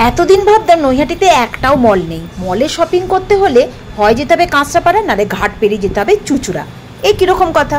এতদিন ভাবতাম নৈহাটিতে একটাও মল নেই। মলে শপিং করতে হলে হয় যেতে হবে কাঁচরাপাড়া, নালে ঘাট পেরিয়ে যেতে হবে চুঁচুড়া। এই কিরকম কথা!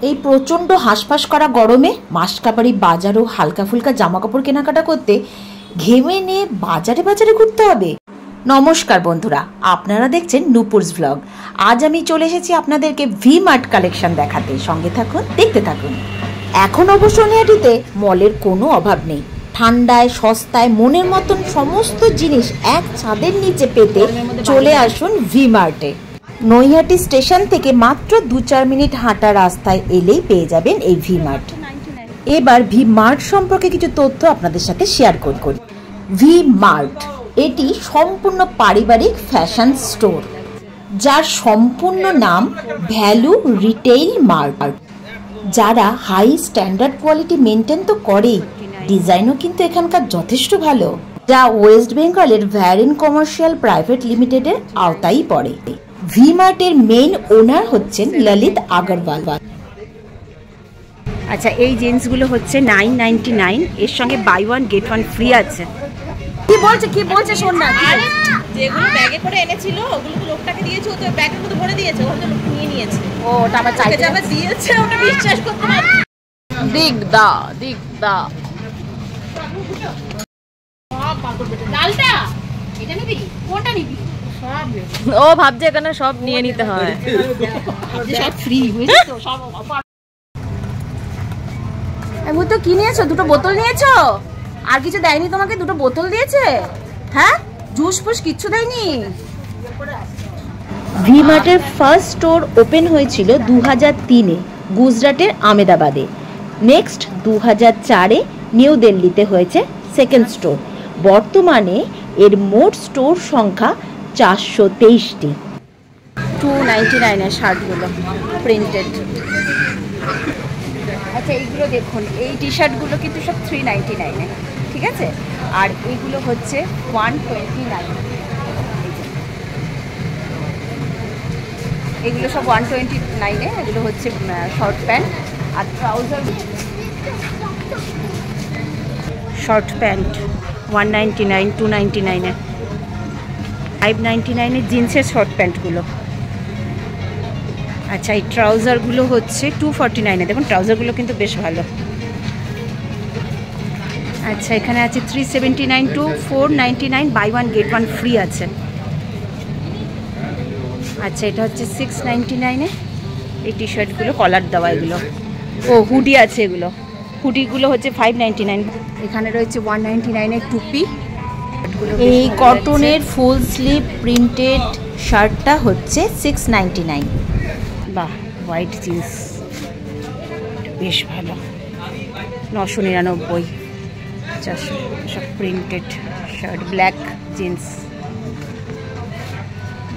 এই প্রচণ্ড হাঁসফাঁস করা গরমে মাসকাবাড়ি বাজারও হালকা ফুলকা জামা কাপড় কেনাকাটা করতে ঘেমে নিয়ে বাজারে বাজারে ঘুরতে হবে। নমস্কার বন্ধুরা, আপনারা দেখছেন নুপুরস ব্লগ। আজ আমি চলে এসেছি আপনাদেরকে ভি মার্ট কালেকশন দেখাতে। সঙ্গে থাকুন, দেখতে থাকুন। এখন অবশ্য নৈহাটিতে মলের কোনো অভাব নেই। ঠান্ডায় সস্তায় মনের মতন সমস্ত জিনিস এক ছাদের নিচে পেতে চলে আসুন ভি মার্টে। নৈহাটি স্টেশন থেকে মাত্র 2-4 মিনিট হাঁটা রাস্তায় এলেই পেয়ে যাবেন এই ভি মার্ট। এবার ভি মার্ট সম্পর্কে কিছু তথ্য আপনাদের সাথে শেয়ার করি। ভি মার্ট এটি সম্পূর্ণ পারিবারিক ফ্যাশন স্টোর, যার সম্পূর্ণ নাম ভ্যালু রিটেইল মার্ট। যারা হাই স্ট্যান্ডার্ড কোয়ালিটি মেনটেন তো করেই, ডিজাইনও কিন্তু এখানকার যথেষ্ট ভালো, যা ওয়েস্ট বেঙ্গলের ভ্যারিন কমার্শিয়াল প্রাইভেট লিমিটেডের আওতায় পড়ে। ভি মার্টের মেইন ওনার হচ্ছেন ললিত আগরওয়াল। আচ্ছা, এই জিন্সগুলো হচ্ছে 999, এর সঙ্গে buy one get one free আছে। কি বলছে শোন না। যেগুলো ব্যাগে করে এনেছিল ওগুলো তো লোকটাকে দিয়েছে, ও তো ব্যাগের মধ্যে ভরে দিয়েছে, ও তো লোক নিয়ে নিয়েছে। ও ওটা আবার চাইতে যাবে দিয়েছে, ওটা বিশ্বাস করতে না। দিগদা ডালটা এটা নিবি, কোনটা নিবি? সব ও ভাবছে এখানে সব নিয়ে নিতে হয়, সব ফ্রি, বুঝছিস তো? সব অফার। আমি তো কি নিয়েছো? দুটো বোতল নিয়েছো? আর কিছু দেয়নি তোমাকে? দুটো বোতল দিয়েছে? হ্যাঁ, জুস ফুস কিচ্ছু দেয়নি? ভি মার্টের ফার্স্ট স্টোর ওপেন হয়েছিল 2003-এ গুজরাটের আমেদাবাদে। নেক্সট 2004-এ নিউ দিল্লিতে হয়েছে সেকেন্ড স্টোর। বর্তমানে এর মোট স্টোর সংখ্যা 423টি। 299 এর শার্টগুলো প্রিন্টেড। আচ্ছা, এইগুলো দেখুন, এই টি শার্টগুলো কিন্তু সব 399-এ, ঠিক আছে? আর এইগুলো হচ্ছে 129। এগুলো সব 129-এ। এগুলো হচ্ছে শর্ট প্যান্ট আর ট্রাউজার। Short pant 199, 299-এ। 599-এ জিন্সের শর্ট প্যান্টগুলো। আচ্ছা, এই ট্রাউজারগুলো হচ্ছে 249-এ। দেখুন, ট্রাউজারগুলো কিন্তু বেশ ভালো। আচ্ছা, এখানে আছে 379 to 499, buy one get one free আছে। আচ্ছা, এটা হচ্ছে 699-এ। এই টি শার্টগুলো কলার দেওয়া, এগুলো। ও হুডি আছে, এগুলো হুডিগুলো হচ্ছে 599। এখানে রয়েছে 199-এর টুপি। এই কটনের ফুল স্লিভ প্রিন্টেড শার্টটা হচ্ছে 699। বাহ, হোয়াইট জিন্স বেশ ভালো, 999, 400। সব প্রিন্টেড শার্ট। ব্ল্যাক জিন্স,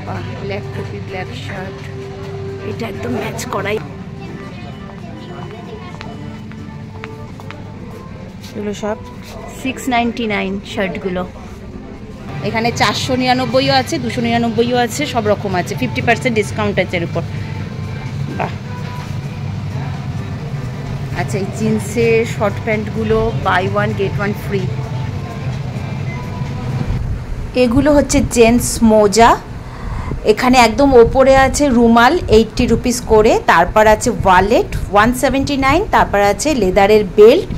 বাহ, ব্ল্যাক টুপি, ব্ল্যাক শার্ট, এটা একদম ম্যাচ করাই। এগুলো সব 699 শার্টগুলো। এখানে 499ও আছে, 299ও আছে, সব রকম আছে। 50% ডিসকাউন্ট আছে এর উপর। বাহ। আচ্ছা, এই জিন্সের শর্ট প্যান্টগুলো buy one get one free. এগুলো হচ্ছে জেন্টস মোজা। এখানে একদম ওপরে আছে রুমাল 80 রুপিস করে, তারপর আছে ওয়ালেট 179, তারপর আছে লেদারের বেল্ট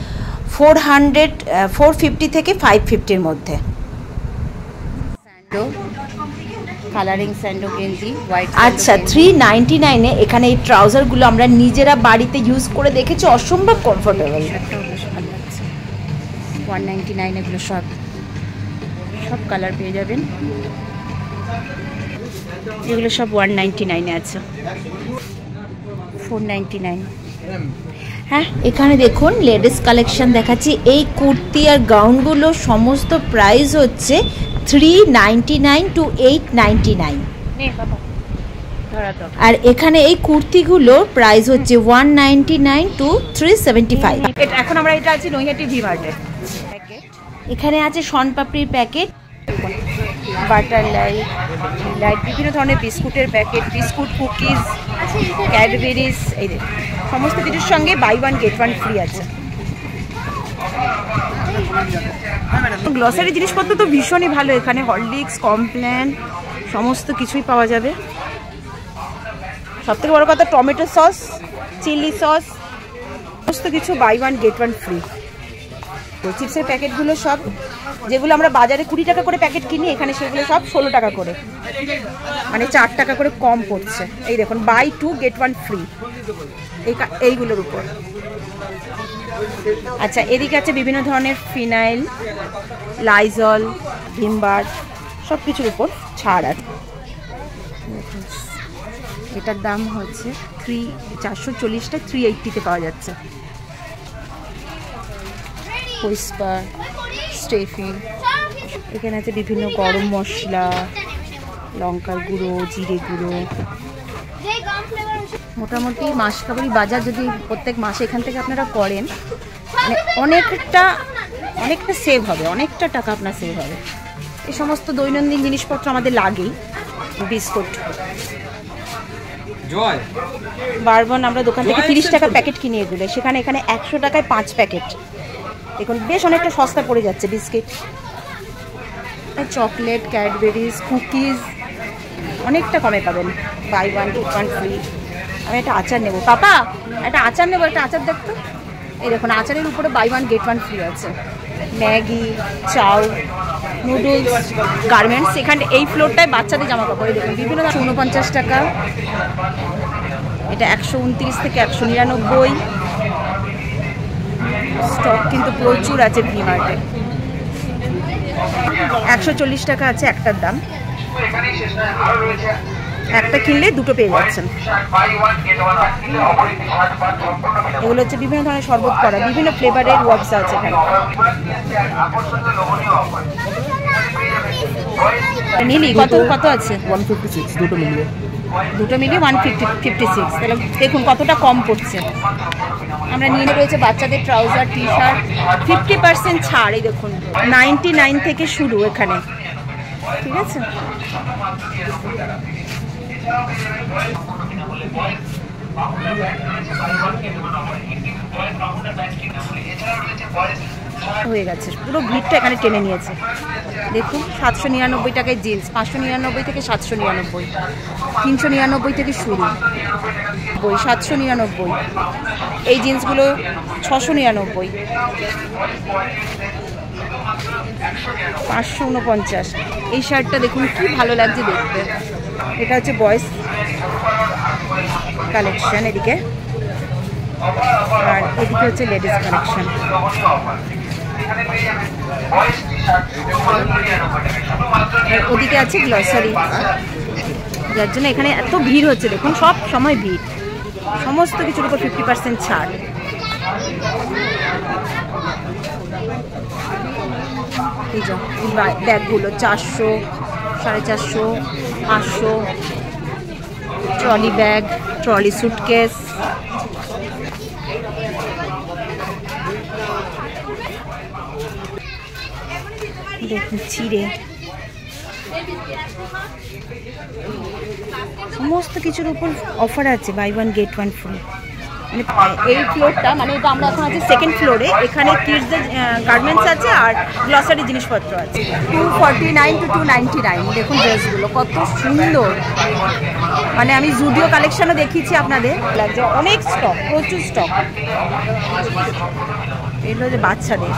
450 থেকে 550-এর মধ্যে। কালারিং স্যান্ডো গেঞ্জি হোয়াইট। আচ্ছা, 399-এ এখানে এই ট্রাউজারগুলো আমরা নিজেরা বাড়িতে ইউজ করে দেখেছি, অসম্ভব কমফোর্টেবল। 199 এগুলো সব কালার পেয়ে যাবেন। এগুলো সব 199-এ আছে। 499। হ্যাঁ, এখানে দেখুন লেডিস কালেকশন দেখাচ্ছি। এই কুর্তি আর গাউনগুলো সমস্ত প্রাইস হচ্ছে 399 to 899। আর এখানে এই কুর্তিগুলোর প্রাইস হচ্ছে 199 to 375। এখন আমরা এটা আছি নৈহাটি ভি মার্টে। এখানে আছে শনপাপড়ির প্যাকেট, বাটার লাইট, বিভিন্ন ধরনের বিস্কুটের প্যাকেট, বিস্কুট, কুকিজ, ক্যাডবেরিজ, এই সমস্ত কিছুর সঙ্গে buy one get one free আছে। গ্লসারি জিনিসপত্র তো ভীষণই ভালো, এখানে হরলিক্স, কমপ্ল্যান সমস্ত কিছুই পাওয়া যাবে। সব থেকে বড় কথা টমেটো সস, চিলি সস সমস্ত কিছু বাই 1 গেট 1 ফ্রি। চিপসের প্যাকেটগুলো সব যেগুলো আমরা বাজারে 20 টাকা করে প্যাকেট কিনি, এখানে সেগুলো সব 16 টাকা করে, মানে 4 টাকা করে কম পড়ছে। এই দেখুন বাই 2 গেট 1 ফ্রি এইগুলোর উপর। আচ্ছা, এদিকে আছে বিভিন্ন ধরনের ফিনাইল, লাইজল, ভিমবার সব কিছুর উপর ছাড় আছে। এটার দাম হচ্ছে 440টা 380-তে পাওয়া যাচ্ছে। হুইস্পার, স্টেফি, এখানে আছে বিভিন্ন গরম মশলা, লঙ্কার গুঁড়ো, জিরে গুঁড়ো। মোটামুটি মাসকাবারি বাজার যদি প্রত্যেক মাসে এখান থেকে আপনারা করেন, মানে অনেকটা সেভ হবে, অনেকটা টাকা আপনার সেভ হবে। এই সমস্ত দৈনন্দিন জিনিসপত্র আমাদের লাগেই। বিস্কুট, বারবন আমরা দোকান থেকে 30 টাকা প্যাকেট কিনি এগুলো, সেখানে এখানে 100 টাকায় 5 প্যাকেট। এখন বেশ অনেকটা সস্তা পড়ে যাচ্ছে। বিস্কিট, চকলেট, ক্যাডবেরিজ, কুকিজ অনেকটা কমে পাবেন, বাই 1 গেট 1 ফ্রি। আমি একটা আচার নেবো, পাপা একটা আচার নেবো, একটা আচার দেখতো। এই দেখুন আচারের উপরে বাই 1 গেট 1 ফ্রি আছে। ম্যাগি, চাউ, নুডলস, গার্মেন্টস, এখানে এই ফ্লোরটায় বাচ্চাদের জামা কাপড় দেখুন বিভিন্ন 49 টাকা, এটা 129 থেকে 199। স্টক কিন্তু প্রচুর আছে ভি-মার্টে। 140 টাকা আছে একটার দাম, একটা কিনলে দুটো পেয়ে যাচ্ছেন। এগুলো হচ্ছে বিভিন্ন ধরনের শরবত করা, বিভিন্ন ফ্লেভারের ওয়াবস আছে এখানে। নীলি কত আছে? 156 দুটো মিলিয়ে 156। তাহলে দেখুন কতটা কম পড়ছে। আমরা নিয়ে রয়েছে বাচ্চাদের ট্রাউজার, টি শার্ট 50% ছাড়। এই দেখুন 99 থেকে শুরু এখানে, ঠিক আছে। হয়ে গেছে, পুরো ভিড়টা এখানে টেনে নিয়েছে। দেখুন 799 টাকায় জিন্স, 599 থেকে 799, 399 থেকে শুরু, 799। এই জিন্সগুলো 699, 549। এই শার্টটা দেখুন কি ভালো লাগছে দেখতে। এটা হচ্ছে বয়েজ কালেকশন এদিকে, আর এদিকে হচ্ছে লেডিস কালেকশন। ওদিকে আছে গ্লসারি, যার জন্য এখানে এত ভিড় হচ্ছে। দেখুন সব সময় ভিড়, সমস্ত কিছুর উপর 50% ছাড়। এই যে ব্যাগগুলো 400, 450, 500। ট্রলি ব্যাগ, ট্রলি সুটকেস, দেখুন চিড়ে, সমস্ত কিছুর উপর অফার আছে, বাই 1 গেট 1 ফ্রি। মানে এই ফ্লোরটা, মানে এটা আমরা এখন আছি সেকেন্ড ফ্লোরে, এখানে কিডসদের গার্মেন্টস আছে আর গ্লসারি জিনিসপত্র আছে। 249 to 299। দেখুন ড্রেসগুলো কত সুন্দর, মানে আমি জুডিও কালেকশনও দেখিয়েছি আপনাদের, লাগছে অনেক স্টক, প্রচুর স্টক। এগুলো যে বাচ্চাদের,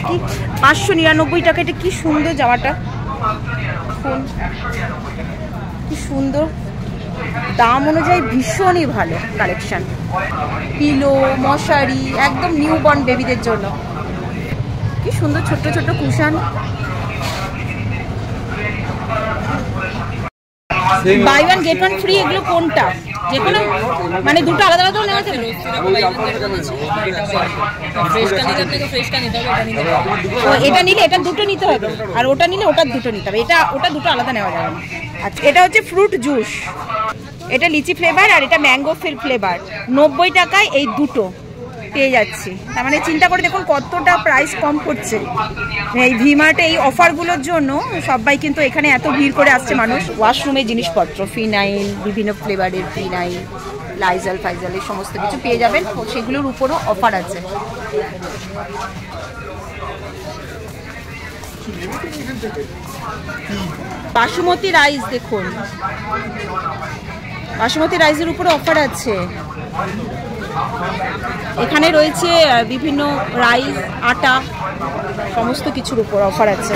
কি 599 টাকা। এটা কি সুন্দর জামাটা, কি সুন্দর, দাম অনুযায়ী ভীষণই ভালো কালেকশন। পিলো, মশারি, একদম নিউ বর্ন বেবিদের জন্য কি সুন্দর ছোট্ট ছোট্ট কুশন। বাই 1 গেট 1 ফ্রি, এগুলো কোনটা? যে কোনো, মানে দুটো আলাদা আলাদা নেওয়া যাবে? এটা নিলে এটা দুটো নিতে হবে, আর ওটা নিলে ওটা দুটো নিতে হবে। ওটা দুটো আলাদা নেওয়া যাবে না। আচ্ছা, এটা হচ্ছে ফ্রুট জুস, এটা লিচি ফ্লেভার আর এটা ম্যাঙ্গো ফ্লেভার। 90 টাকায় এই দুটো পেয়ে যাচ্ছি। তার মানে চিন্তা করে দেখুন কতটা প্রাইস কম করছে। এই ভি-মার্টে এই অফারগুলোর জন্য সবাই কিন্তু এখানে এত ভিড় করে আসছে মানুষ। ওয়াশরুমের জিনিসপত্র, ফিনাইল, বিভিন্ন ফ্লেভারের ফিনাইল, লাইজল ফাইজল এই সমস্ত কিছু পেয়ে যাবেন, সেগুলোর উপরও অফার আছে। বাসমতি রাইস দেখুন, বাসমতি রাইসের উপরে অফার আছে। এখানে রয়েছে বিভিন্ন রাইস, আটা, সমস্ত কিছুর উপর অফার আছে।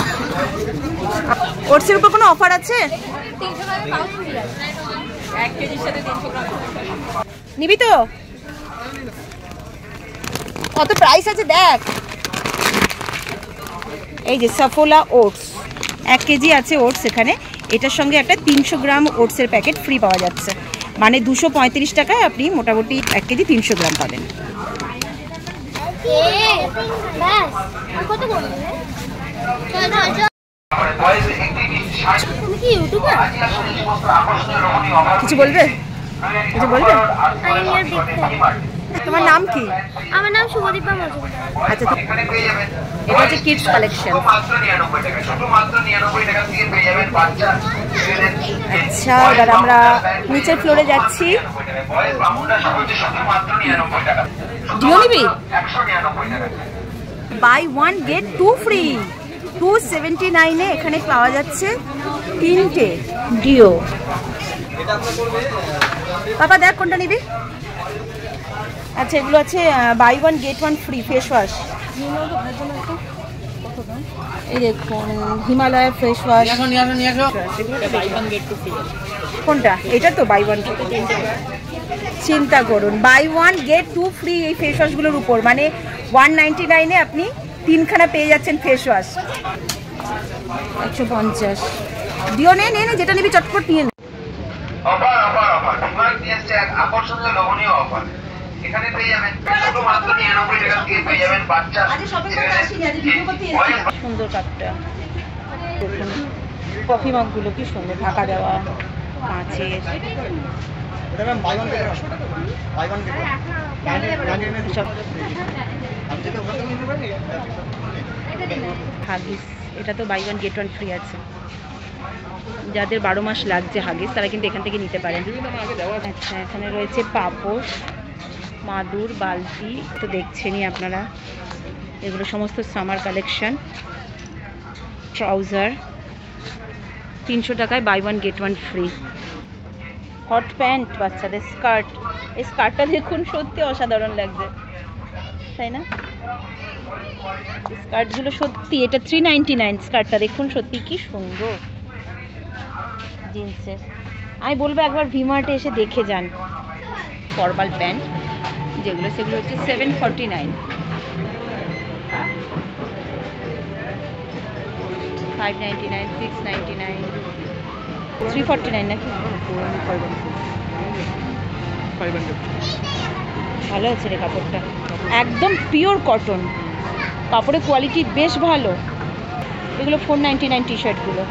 ওটসের উপর কোনো অফার আছে? নিবি তো? কত প্রাইস আছে দেখ। এই যে সফোলা ওটস 1 কেজি আছে ওটস এখানে। এটার সঙ্গে একটা 300 গ্রাম ওটসের প্যাকেট ফ্রি পাওয়া যাচ্ছে, মানে 235 টাকায় আপনি মোটামুটি 1 কেজি 300 গ্রাম পাবেন। কিছু বলবে? কিছু বলবে? তোমার নাম কি? আমার নাম শুভদীপা মজুমদার। আচ্ছা, এটা হচ্ছে কিডস কালেকশন। আচ্ছা, এবার আমরা নিচের ফ্লোরে যাচ্ছি। ডিও নিবি? By 1 gate 2 free. 279 এখানে পাওয়া যাচ্ছে 3টে ডিও। বাবা দেখ কোনটা নিবি? আচ্ছা, এগুলো আছে buy 1 get 1 free face wash. এই দেখুন হিমালয়ের ফেস ওয়াশ। কোনটা? এটা তো বাই 1 চিন্তা করুন, বাই 1 গেট 2 ফ্রি এই ফেস ওয়াশগুলোর উপর, মানে 199 আপনি 3খানা পেয়ে যাচ্ছেন ফেস ওয়াশ। 150 দিও। নে নে যেটা নিবি চটপট নিয়ে নে। আকর্ষণীয় লোভনীয় অফার এখানে পেয়ে যাবেন শুধুমাত্র 99 টাকা দিয়ে পেয়ে যাবেন বাচ্চা। সুন্দর কাপটা দেখুন, কফি মগগুলো কি সুন্দর ঢাকা দেওয়া কাঁচের। হাগিস, এটা তো বাই 1 গেট 1 ফ্রি আছে। যাদের 12 মাস লাগছে হাগিস তারা কিন্তু এখান থেকে নিতে পারেন। আচ্ছা, এখানে রয়েছে পাপোশ, মাদুর, বালতি তো দেখছেনই আপনারা। এগুলো সমস্ত সামার কালেকশন। ট্রাউজার 300 টাকায় buy 1 get 1 free. Hot pant বাচ্চাদের, স্কার্ট। এই স্কার্টটা দেখুন সত্যি অসাধারণ লাগছে, তাই না? স্কার্টগুলো সত্যি, এটা 399 স্কার্টটা দেখুন, সত্যি কি সুন্দর জিন্সের। আমি বলবো একবার ভিমার্টে এসে দেখে যান। ফর্মাল প্যান্ট যেগুলো সেগুলো হচ্ছে 749, 599, 699, 349 নাকি? ভালো আছে রে কাপড়টা, একদম পিওর কটন, কাপড়ের কোয়ালিটি বেশ ভালো। এগুলো 499 টি শার্টগুলো,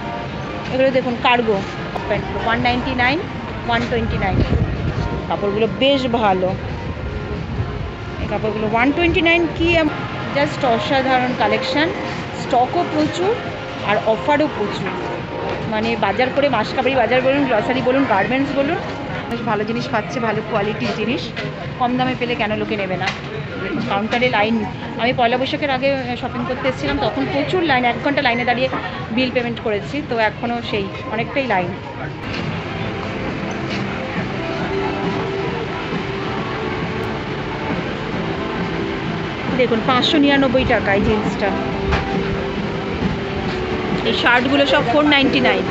এগুলো দেখুন কার্গো প্যান্ট 199, 129। কাপড়গুলো বেশ ভালো, এই কাপড়গুলো 129 কি জাস্ট অসাধারণ কালেকশান। স্টকও প্রচুর আর অফারও প্রচুর, মানে বাজার করে মাসকাবাড়ি বাজার বলুন, গ্রসারি বলুন, গার্মেন্টস বলুন, বেশ ভালো জিনিস পাচ্ছে, ভালো কোয়ালিটির জিনিস কম দামে পেলে কেন লোকে নেবে না। কাউন্টারে লাইন, আমি পয়লা বৈশাখের আগে শপিং করতে এসেছিলাম, তখন প্রচুর লাইন, 1 ঘন্টা লাইনে দাঁড়িয়ে বিল পেমেন্ট করেছি, তো এখনও সেই অনেকটাই লাইন। দেখুন 599 টাকায় জিন্সটা। এই শার্টগুলো সব 499।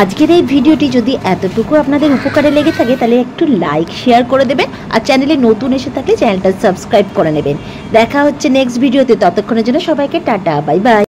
আজকের এই ভিডিওটি যদি এতটুকু আপনাদের উপকারে লেগে থাকে তাহলে একটু লাইক শেয়ার করে দেবেন, আর চ্যানেলে নতুন এসে থাকলে চ্যানেলটা সাবস্ক্রাইব করে নেবেন। দেখা হচ্ছে নেক্সট ভিডিওতে, ততক্ষণের জন্য সবাইকে টাটা, বাই বাই।